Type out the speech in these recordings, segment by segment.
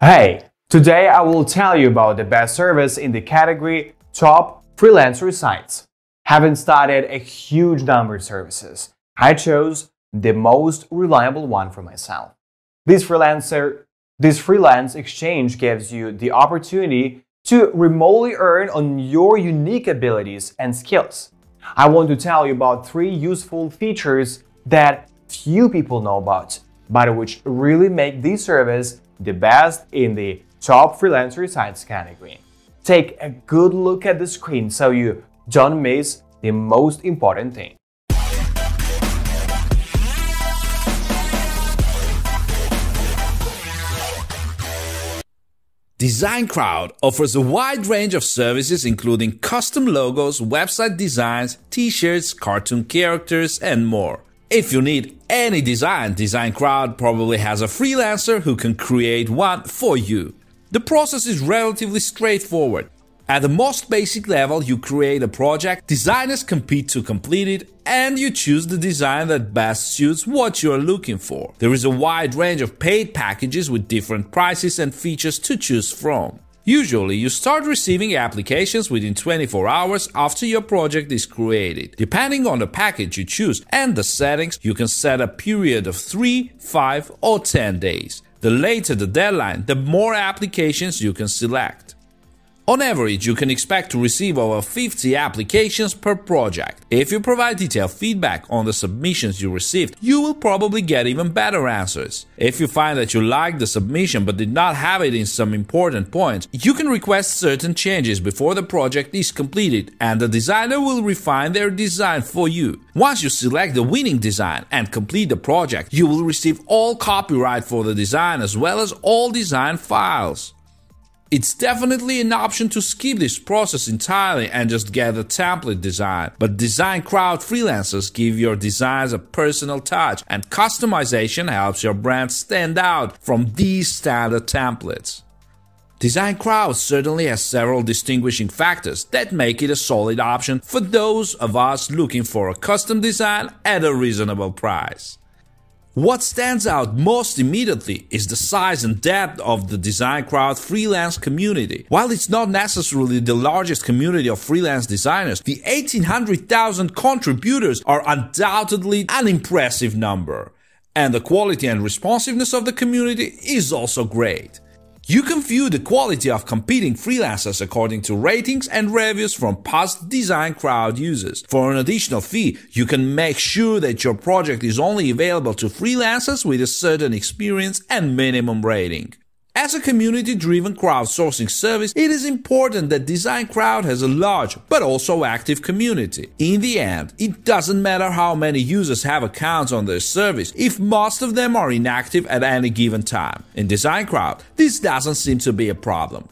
Hey, today I will tell you about the best service in the category Top Freelancer Sites. Having studied a huge number of services, I chose the most reliable one for myself. This freelance exchange gives you the opportunity to remotely earn on your unique abilities and skills. I want to tell you about 3 useful features that few people know about, but which really make this service the best in the Top Freelancer Sites category. Take a good look at the screen so you don't miss the most important thing. DesignCrowd offers a wide range of services including custom logos, website designs, t-shirts, cartoon characters, and more. If you need any design, DesignCrowd probably has a freelancer who can create one for you. The process is relatively straightforward. At the most basic level, you create a project, designers compete to complete it, and you choose the design that best suits what you are looking for. There is a wide range of paid packages with different prices and features to choose from. Usually, you start receiving applications within 24 hours after your project is created. Depending on the package you choose and the settings, you can set a period of 3, 5, or 10 days. The later the deadline, the more applications you can select. On average, you can expect to receive over 50 applications per project. If you provide detailed feedback on the submissions you received, you will probably get even better answers. If you find that you liked the submission but did not have it in some important points, you can request certain changes before the project is completed, and the designer will refine their design for you. Once you select the winning design and complete the project, you will receive all copyright for the design as well as all design files. It's definitely an option to skip this process entirely and just get a template design, but DesignCrowd freelancers give your designs a personal touch, and customization helps your brand stand out from these standard templates. DesignCrowd certainly has several distinguishing factors that make it a solid option for those of us looking for a custom design at a reasonable price. What stands out most immediately is the size and depth of the DesignCrowd freelance community. While it's not necessarily the largest community of freelance designers, the 1,800,000 contributors are undoubtedly an impressive number. And the quality and responsiveness of the community is also great. You can view the quality of competing freelancers according to ratings and reviews from past DesignCrowd users. For an additional fee, you can make sure that your project is only available to freelancers with a certain experience and minimum rating. As a community-driven crowdsourcing service, it is important that DesignCrowd has a large but also active community. In the end, it doesn't matter how many users have accounts on their service if most of them are inactive at any given time. In DesignCrowd, this doesn't seem to be a problem.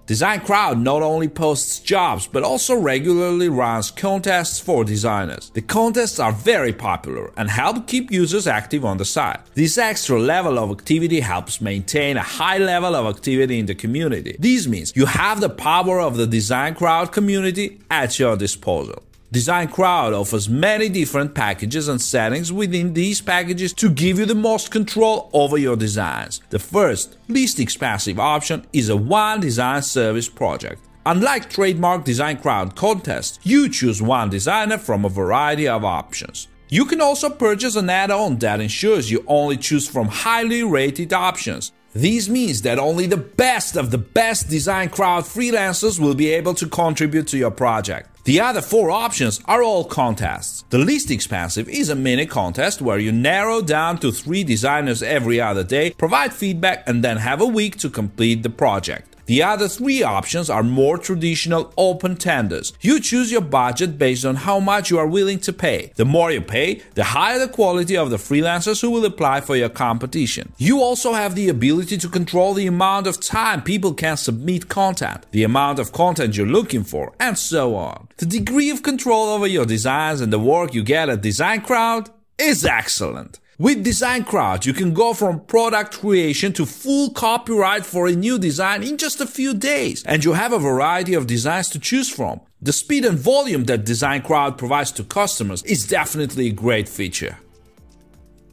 DesignCrowd not only posts jobs but also regularly runs contests for designers. The contests are very popular and help keep users active on the site. This extra level of activity helps maintain a high level of activity in the community. This means you have the power of the DesignCrowd community at your disposal. DesignCrowd offers many different packages and settings within these packages to give you the most control over your designs. The first, least expensive option is a one design service project. Unlike trademark DesignCrowd contests, you choose one designer from a variety of options. You can also purchase an add-on that ensures you only choose from highly rated options. This means that only the best of the best DesignCrowd freelancers will be able to contribute to your project. The other 4 options are all contests. The least expensive is a mini contest where you narrow down to 3 designers every other day, provide feedback, and then have a week to complete the project. The other 3 options are more traditional open tenders. You choose your budget based on how much you are willing to pay. The more you pay, the higher the quality of the freelancers who will apply for your competition. You also have the ability to control the amount of time people can submit content, the amount of content you're looking for, and so on. The degree of control over your designs and the work you get at DesignCrowd is excellent. With DesignCrowd, you can go from product creation to full copyright for a new design in just a few days, and you have a variety of designs to choose from. The speed and volume that DesignCrowd provides to customers is definitely a great feature.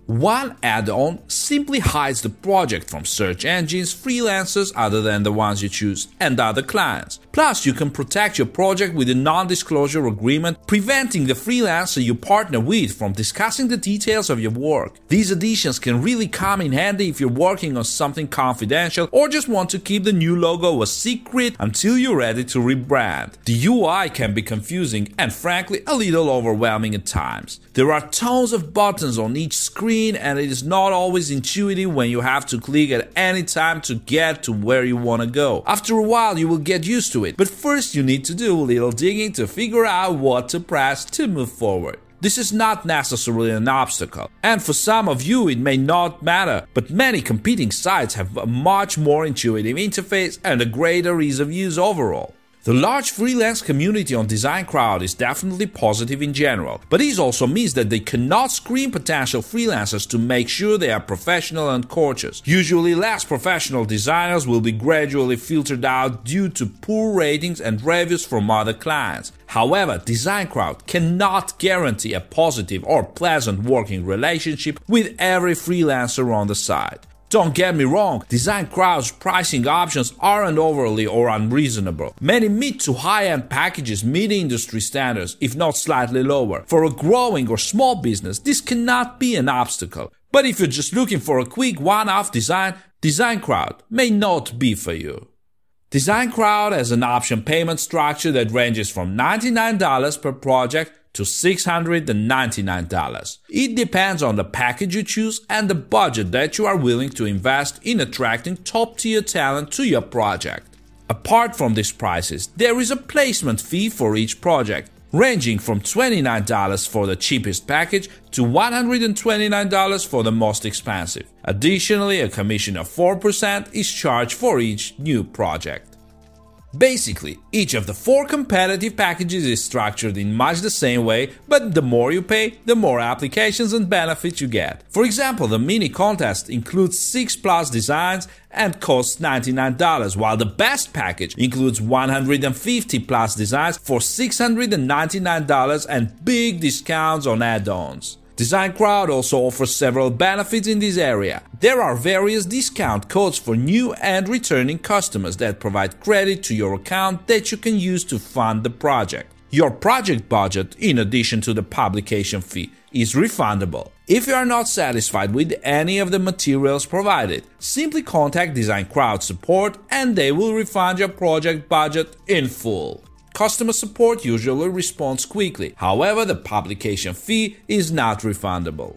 One add-on simply hides the project from search engines, freelancers other than the ones you choose, and other clients. Plus, you can protect your project with a non-disclosure agreement, preventing the freelancer you partner with from discussing the details of your work. These additions can really come in handy if you're working on something confidential or just want to keep the new logo a secret until you're ready to rebrand. The UI can be confusing and frankly a little overwhelming at times. There are tons of buttons on each screen, and it is not always intuitive when you have to click at any time to get to where you want to go. After a while you will get used to it, but first you need to do a little digging to figure out what to press to move forward. This is not necessarily an obstacle, and for some of you it may not matter, but many competing sites have a much more intuitive interface and a greater ease of use overall. The large freelance community on DesignCrowd is definitely positive in general, but this also means that they cannot screen potential freelancers to make sure they are professional and courteous. Usually less professional designers will be gradually filtered out due to poor ratings and reviews from other clients. However, DesignCrowd cannot guarantee a positive or pleasant working relationship with every freelancer on the site. Don't get me wrong, DesignCrowd's pricing options aren't overly or unreasonable. Many mid to high-end packages meet industry standards, if not slightly lower. For a growing or small business, this cannot be an obstacle. But if you're just looking for a quick one-off design, DesignCrowd may not be for you. DesignCrowd has an option payment structure that ranges from $99 per project to $699. It depends on the package you choose and the budget that you are willing to invest in attracting top-tier talent to your project. Apart from these prices, there is a placement fee for each project, ranging from $29 for the cheapest package to $129 for the most expensive. Additionally, a commission of 4% is charged for each new project. Basically, each of the 4 competitive packages is structured in much the same way, but the more you pay, the more applications and benefits you get. For example, the mini contest includes 6+ designs and costs $99, while the best package includes 150+ designs for $699 and big discounts on add-ons. DesignCrowd also offers several benefits in this area. There are various discount codes for new and returning customers that provide credit to your account that you can use to fund the project. Your project budget, in addition to the publication fee, is refundable. If you are not satisfied with any of the materials provided, simply contact DesignCrowd support and they will refund your project budget in full. Customer support usually responds quickly, however, the publication fee is not refundable.